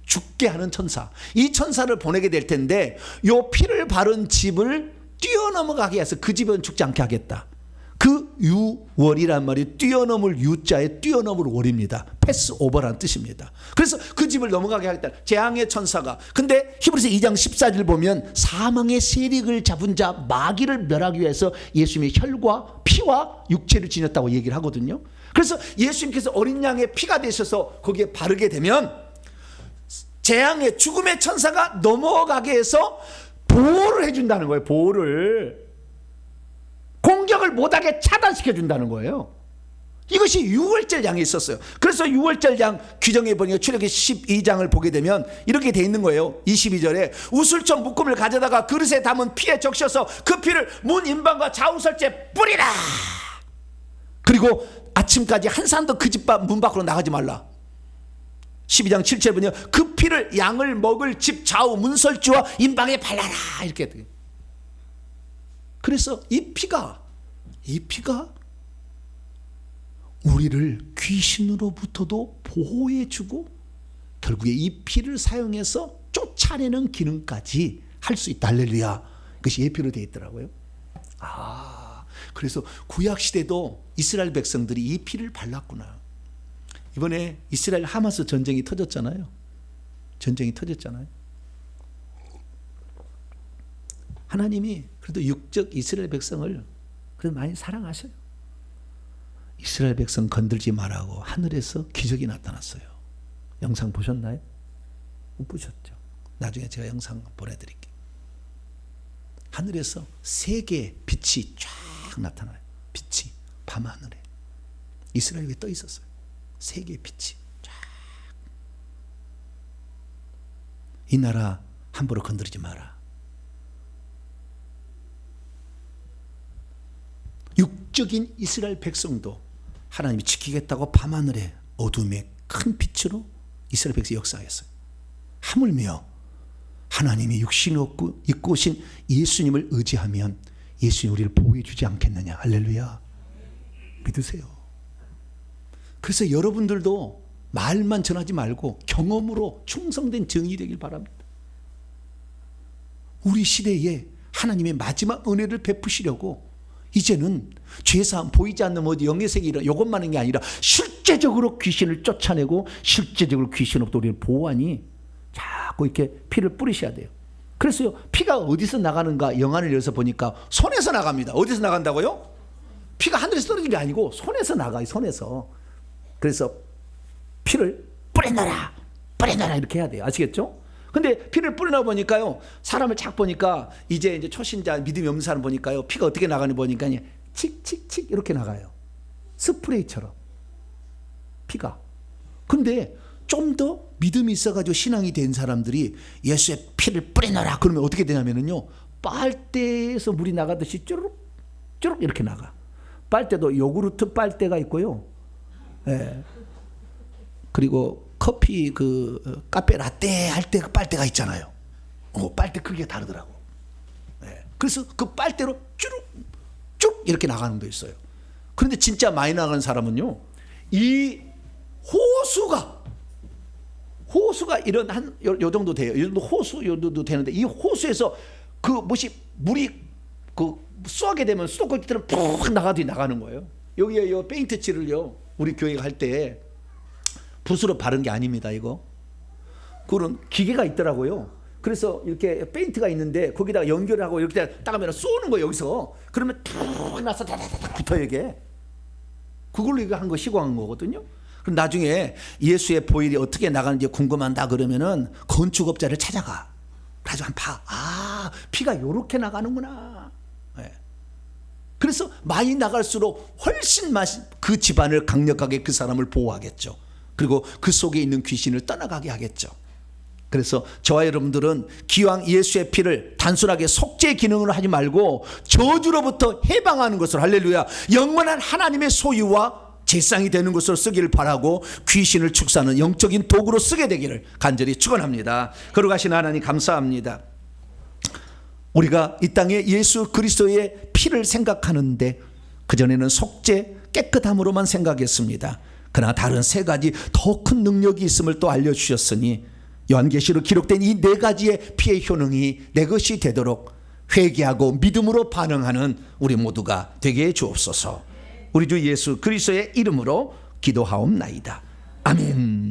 죽게 하는 천사. 이 천사를 보내게 될 텐데 요 피를 바른 집을 뛰어넘어가게 해서 그 집은 죽지 않게 하겠다. 그 유월이란 말이 뛰어넘을 유자에 뛰어넘을 월입니다. 패스오버라는 뜻입니다. 그래서 그 집을 넘어가게 하겠다. 재앙의 천사가. 근데 히브리서 2장 14절 보면 사망의 세력을 잡은 자 마귀를 멸하기 위해서 예수님이 혈과 피와 육체를 지녔다고 얘기를 하거든요. 그래서 예수님께서 어린 양의 피가 되셔서 거기에 바르게 되면 재앙의 죽음의 천사가 넘어가게 해서 보호를 해준다는 거예요. 보호를. 공격을 못하게 차단시켜 준다는 거예요. 이것이 유월절 양에 있었어요. 그래서 유월절 양 규정해 보니까 출애굽기 12장을 보게 되면 이렇게 돼 있는 거예요. 22절에 우슬초 묶음을 가져다가 그릇에 담은 피에 적셔서 그 피를 문 인방과 좌우설주에 뿌리라. 그리고 아침까지 한 사람도 그 집 문 밖으로 나가지 말라. 12장 7절 보면 그 피를 양을 먹을 집 좌우 문설주와 인방에 발라라 이렇게 돼요. 그래서 이 피가 우리를 귀신으로부터도 보호해주고 결국에 이 피를 사용해서 쫓아내는 기능까지 할 수 있다. 할렐루야. 그것이 예표로 되어 있더라고요. 그래서 구약시대도 이스라엘 백성들이 이 피를 발랐구나. 이번에 이스라엘 하마스 전쟁이 터졌잖아요. 하나님이 그래도 육적 이스라엘 백성을 그래도 많이 사랑하셔요. 이스라엘 백성 건들지 말라고 하늘에서 기적이 나타났어요. 영상 보셨나요? 못 보셨죠? 나중에 제가 영상 보내드릴게요. 하늘에서 세 개의 빛이 쫙 나타나요. 빛이 밤하늘에 이스라엘 위에 떠 있었어요. 세 개의 빛이 쫙. 이 나라 함부로 건드리지 마라. 육적인 이스라엘 백성도 하나님이 지키겠다고 밤하늘에 어둠의 큰 빛으로 이스라엘 백성이 역사했어요. 하물며 하나님이 육신을 입고 오신 예수님을 의지하면 예수님이 우리를 보호해 주지 않겠느냐. 할렐루야. 믿으세요. 그래서 여러분들도 말만 전하지 말고 경험으로 충성된 증인이 되길 바랍니다. 우리 시대에 하나님의 마지막 은혜를 베푸시려고 이제는 죄사함, 보이지 않는 어디 영의 세계 이런 이것만 하는 게 아니라 실제적으로 귀신을 쫓아내고 실제적으로 귀신으로부터 우리를 보호하니 자꾸 이렇게 피를 뿌리셔야 돼요. 그래서요, 피가 어디서 나가는가 영안을 열어서 보니까 손에서 나갑니다. 어디서 나간다고요? 피가 하늘에서 떨어지는 게 아니고 손에서 나가요. 손에서. 그래서 피를 뿌려놔라, 뿌려놔라 이렇게 해야 돼요. 아시겠죠? 근데 피를 뿌려놔 보니까요, 사람을 쫙 보니까 이제 초신자 믿음이 없는 사람 보니까요, 피가 어떻게 나가는지 보니까 칙칙칙 이렇게 나가요. 스프레이처럼 피가. 근데 좀 더 믿음이 있어가지고 신앙이 된 사람들이 예수의 피를 뿌려놔라 그러면 어떻게 되냐면요, 빨대에서 물이 나가듯이 쭈룩 쭈룩 이렇게 나가. 빨대도 요구르트 빨대가 있고요, 예. 그리고 커피 그 카페 라떼 할 때 그 빨대가 있잖아요. 빨대 크기가 다르더라고. 예. 그래서 그 빨대로 쭈룩 쭉 이렇게 나가는 거 있어요. 그런데 진짜 많이 나가는 사람은요, 이 호수가 이런 요 정도 돼요. 요 정도 호수 요 정도 되는데 이 호수에서 그 물이 그 쏘게 되면 수도꼭지처럼 푹 나가는 거예요. 여기에 요 페인트 칠을요, 우리 교회가 할 때 붓으로 바른 게 아닙니다. 이거 그런 기계가 있더라고요. 그래서 이렇게 페인트가 있는데 거기다가 연결을 하고 이렇게 딱 하면 쏘는 거예요. 여기서 그러면 툭 나서 다다닥 붙어요. 이게 그걸로 이거 한 거 시공한 거거든요. 그럼 나중에 예수의 보혈이 어떻게 나가는지 궁금한다 그러면은 건축업자를 찾아가. 가지고 한 봐. 아, 피가 요렇게 나가는구나. 네. 그래서 많이 나갈수록 훨씬 그 집안을 강력하게 그 사람을 보호하겠죠. 그리고 그 속에 있는 귀신을 떠나가게 하겠죠. 그래서 저와 여러분들은 기왕 예수의 피를 단순하게 속죄 기능으로 하지 말고 저주로부터 해방하는 것으로, 할렐루야, 영원한 하나님의 소유와 제상이 되는 것으로 쓰기를 바라고 귀신을 축사하는 영적인 도구로 쓰게 되기를 간절히 축원합니다. 거룩하신 하나님 감사합니다. 우리가 이 땅에 예수 그리스도의 피를 생각하는데 그전에는 속죄 깨끗함으로만 생각했습니다. 그러나 다른 세 가지 더 큰 능력이 있음을 또 알려주셨으니 요한계시로 기록된 이 네 가지의 피의 효능이 내 것이 되도록 회개하고 믿음으로 반응하는 우리 모두가 되게 해 주옵소서. 우리 주 예수 그리스도의 이름으로 기도하옵나이다. 아멘.